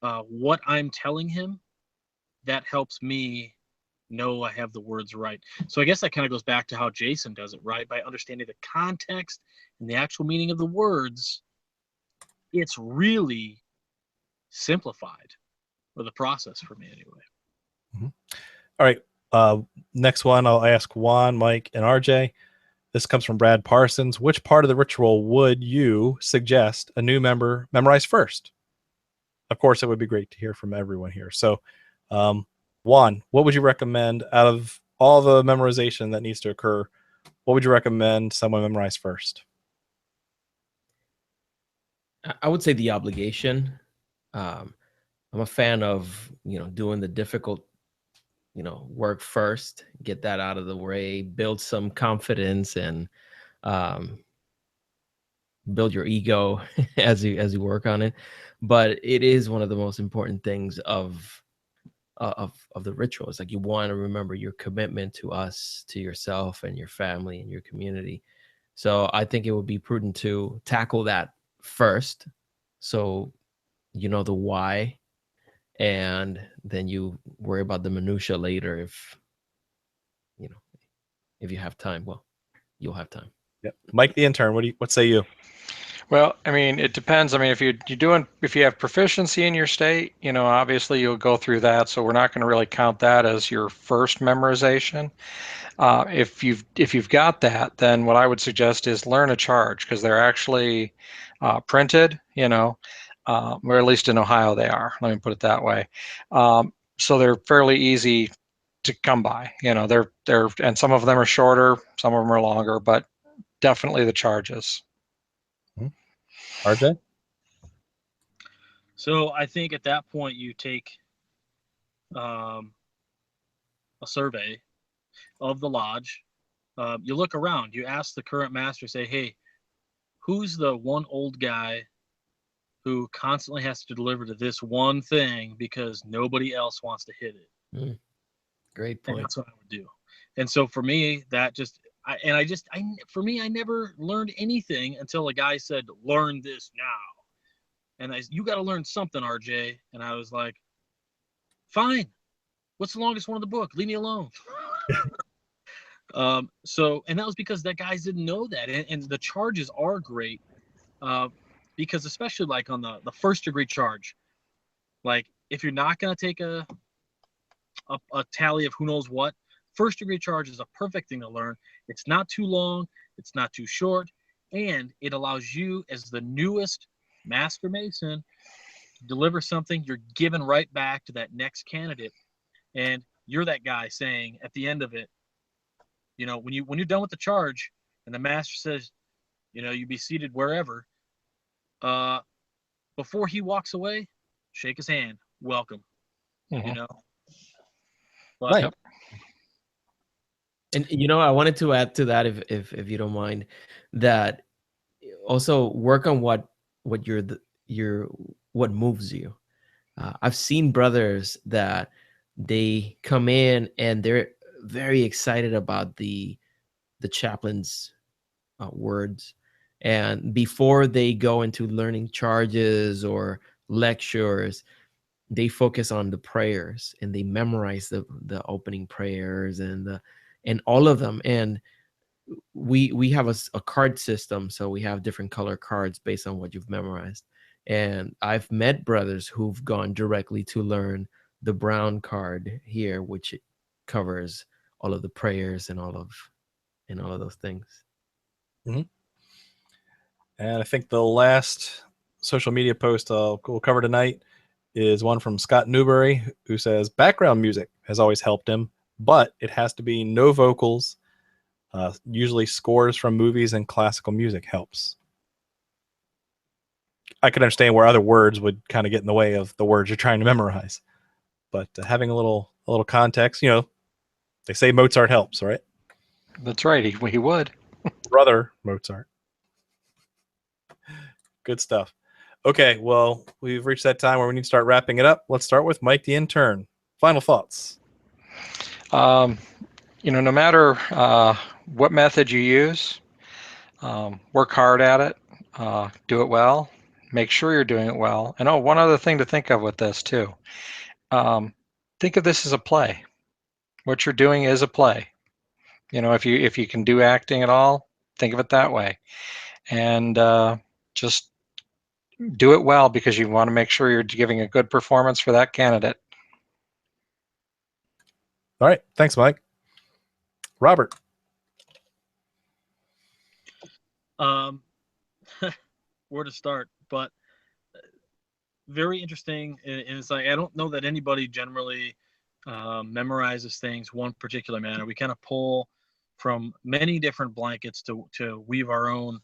what I'm telling him, that helps me know I have the words right. So I guess that kind of goes back to how Jason does it, right? By understanding the context and the actual meaning of the words, it's really simplified, or the process for me anyway. Mm-hmm. All right. Next one, I'll ask Juan, Mike, and RJ. This comes from Brad Parsons. Which part of the ritual would you suggest a new member memorize first? Of course, it would be great to hear from everyone here. So, Juan, what would you recommend out of all the memorization that needs to occur? What would you recommend someone memorize first? I would say the obligation. I'm a fan of, doing the difficult, work first, get that out of the way, build some confidence, and build your ego as you work on it. But it is one of the most important things of the ritual. It's like, you want to remember your commitment to us, to yourself and your family and your community. So I think it would be prudent to tackle that first, so you know the why, and then you worry about the minutia later. If you have time, well, you'll have time. Yep. Mike the intern, what say you? Well, I mean, it depends. I mean, if you have proficiency in your state, obviously you'll go through that. So we're not going to really count that as your first memorization. If you've got that, then what I would suggest is learn a charge, because they're actually printed, or at least in Ohio they are. Let me put it that way. So they're fairly easy to come by. And some of them are shorter, some of them are longer, but definitely the charges. RJ? So I think at that point you take a survey of the lodge. You look around. You ask the current master, say, hey, who's the one old guy who constantly has to deliver to this one thing because nobody else wants to hit it? Great And point. that's what I would do. And so for me, that just, for me, I never learned anything until a guy said, learn this now. And you got to learn something, RJ. And I was like, fine. What's the longest one in the book? Leave me alone. And that was because that guys didn't know that. And the charges are great, because especially like on the first degree charge, like if you're not going to take a tally of who knows what, first degree charge is a perfect thing to learn. It's not too long, it's not too short, and it allows you as the newest master mason to deliver something you're giving right back to that next candidate. And you're that guy saying at the end of it, when you're done with the charge and the master says, you be seated wherever, before he walks away, shake his hand, welcome. Mhm. But Right. Yep. And I wanted to add to that, if you don't mind, that also work on what what moves you. I've seen brothers that they come in and they're very excited about the chaplain's words, and before they go into learning charges or lectures, they focus on the prayers and they memorize the opening prayers and all of them. And we have a card system, so we have different color cards based on what you've memorized. And I've met brothers who've gone directly to learn the brown card here, which covers all of the prayers and all of those things. And I think the last social media post we'll cover tonight is one from Scott Newberry, who says background music has always helped him, but it has to be no vocals. Usually scores from movies and classical music helps. I could understand where other words would kind of get in the way of the words you're trying to memorize, but having a little context, they say Mozart helps, right? That's right. He would. Brother Mozart. Good stuff. Okay, well, we've reached that time where we need to start wrapping it up. Let's start with Mike the intern. Final thoughts. No matter what method you use, work hard at it, do it well, make sure you're doing it well. And one other thing to think of with this too. Think of this as a play. What you're doing is a play. If you can do acting at all, think of it that way. And just do it well, because you want to make sure you're giving a good performance for that candidate. All right. Thanks, Mike. Robert. Where to start? But very interesting. And it's like, I don't know that anybody generally memorizes things one particular manner. We kind of pull from many different blankets to weave our own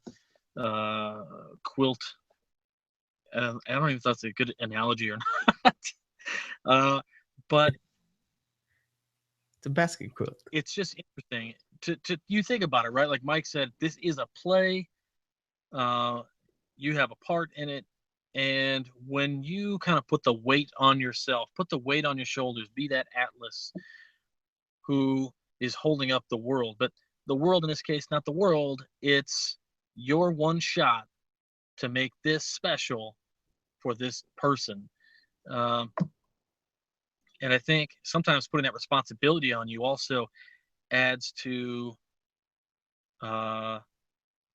quilt. I don't even know if that's a good analogy or not. But It's a basket quilt. it's just interesting to you think about it, right? Like Mike said, this is a play. You have a part in it. And when you kind of put the weight on yourself, put the weight on your shoulders, be that Atlas who is holding up the world. But the world in this case, not the world, it's your one shot to make this special for this person. And I think sometimes putting that responsibility on you also adds to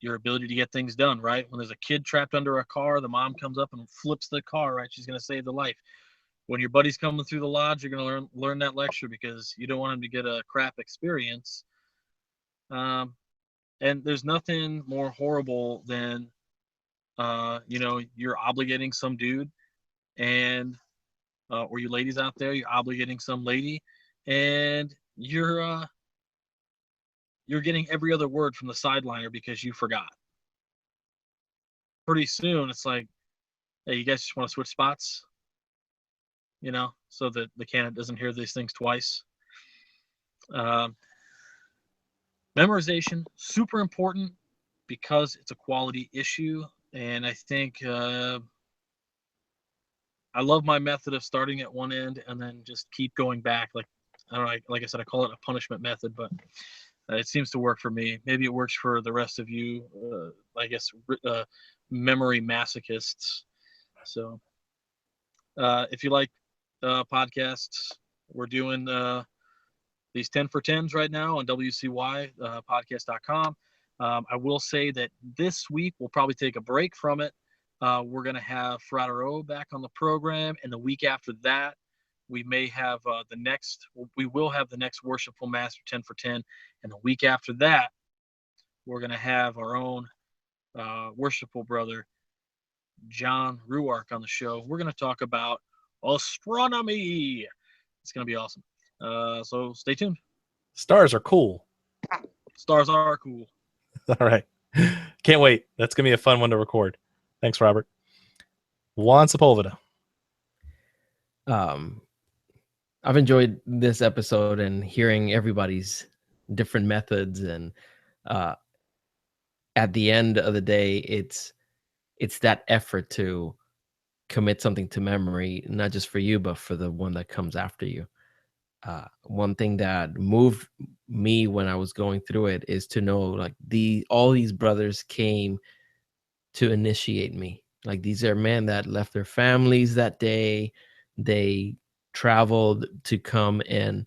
your ability to get things done, right? When there's a kid trapped under a car, the mom comes up and flips the car, right? She's going to save the life. When your buddy's coming through the lodge, you're going to learn that lecture because you don't want him to get a crap experience. And there's nothing more horrible than, you're obligating some dude, and or you ladies out there, you're obligating some lady, and you're getting every other word from the sideliner because you forgot. Pretty soon, it's like, hey, you guys just want to switch spots, so that the candidate doesn't hear these things twice. Memorization, super important because it's a quality issue. And I think I love my method of starting at one end and then just keep going back. Like, I don't know, like I said, I call it a punishment method, but it seems to work for me. Maybe it works for the rest of you, I guess, memory masochists. So if you like podcasts, we're doing these 10 for 10s right now on WCY podcast.com. I will say that this week we'll probably take a break from it. We're going to have Fratero back on the program, and the week after that, we may have we will have the next Worshipful Master 10 for 10, and the week after that, we're going to have our own Worshipful brother, John Ruark, on the show. We're going to talk about astronomy. It's going to be awesome. So stay tuned. Stars are cool. Stars are cool. All right. Can't wait. That's going to be a fun one to record. Thanks, Robert. Juan Sepulveda. I've enjoyed this episode and hearing everybody's different methods. And at the end of the day, it's that effort to commit something to memory, not just for you, but for the one that comes after you. One thing that moved me when I was going through it is to know, like, all these brothers came to initiate me. Like, these are men that left their families that day. They traveled to come and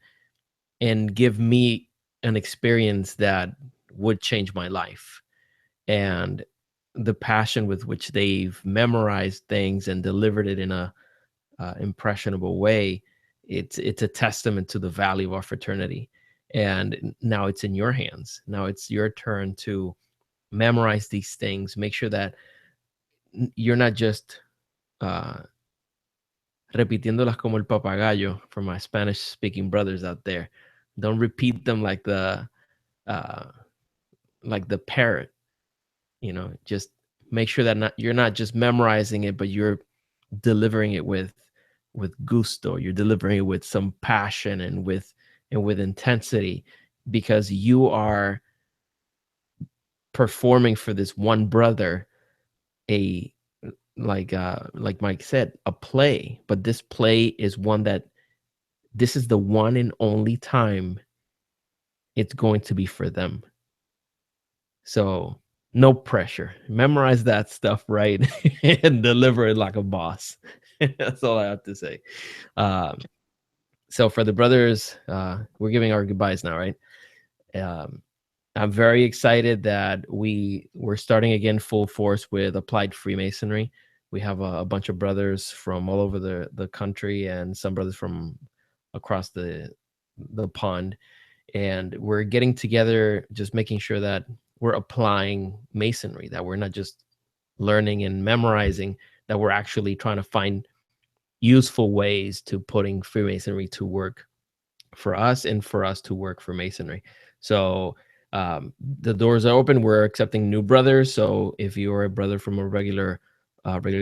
give me an experience that would change my life. And the passion with which they've memorized things and delivered it in a impressionable way, it's a testament to the value of our fraternity. And now it's in your hands. Now it's your turn to memorize these things. Make sure that you're not just repitiéndolas como el papagayo for my Spanish speaking brothers out there. Don't repeat them like the parrot. Just make sure that you're not just memorizing it, but you're delivering it with gusto. You're delivering it with some passion and with intensity, because you are performing for this one brother like Mike said, a play. But this play is this is the one and only time it's going to be for them. So no pressure. Memorize that stuff right and deliver it like a boss. That's all I have to say. So for the brothers, we're giving our goodbyes now, right? I'm very excited that we're starting again full force with Applied Freemasonry. We have a bunch of brothers from all over the country and some brothers from across the pond. And we're getting together, just making sure that we're applying Masonry, that we're not just learning and memorizing, that we're actually trying to find useful ways to putting Freemasonry to work for us and for us to work for Masonry. So the doors are open. We're accepting new brothers. So if you're a brother from a regularly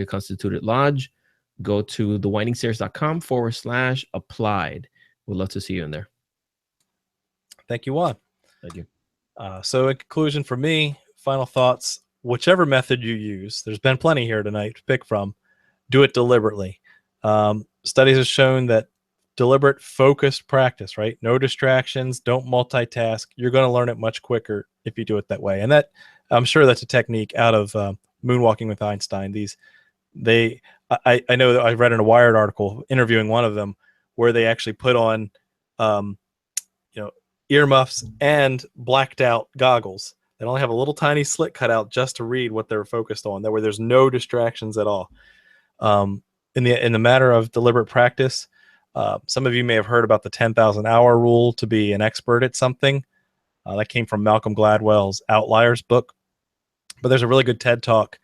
constituted lodge, go to thewindingstairs.com/applied. We'd love to see you in there. Thank you, Juan. Thank you. So in conclusion for me, final thoughts, whichever method you use, there's been plenty here tonight to pick from, do it deliberately. Studies have shown that deliberate, focused practice, right? No distractions, don't multitask. You're going to learn it much quicker if you do it that way. And that, I'm sure that's a technique out of Moonwalking with Einstein. I know that I read in a Wired article interviewing one of them where they actually put on, earmuffs and blacked out goggles They only have a little tiny slit cut out just to read what they're focused on. That way, there's no distractions at all. In the matter of deliberate practice, some of you may have heard about the 10,000 hour rule to be an expert at something. That came from Malcolm Gladwell's Outliers book. But there's a really good TED Talk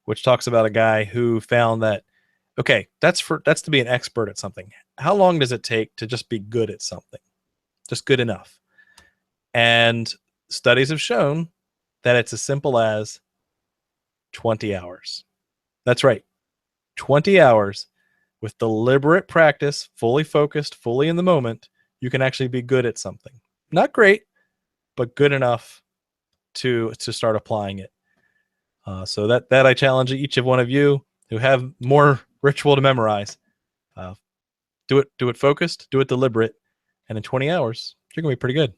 which talks about a guy who found that, okay, that's to be an expert at something. How long does it take to just be good at something? Just good enough. And studies have shown that it's as simple as 20 hours. That's right. 20 hours with deliberate practice, fully focused, fully in the moment, you can actually be good at something. Not great, but good enough to start applying it. So that I challenge each of one of you who have more ritual to memorize. Do it focused, do it deliberate, and in 20 hours, you're going to be pretty good.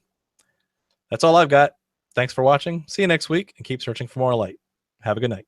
That's all I've got. Thanks for watching. See you next week, and keep searching for more light. Have a good night.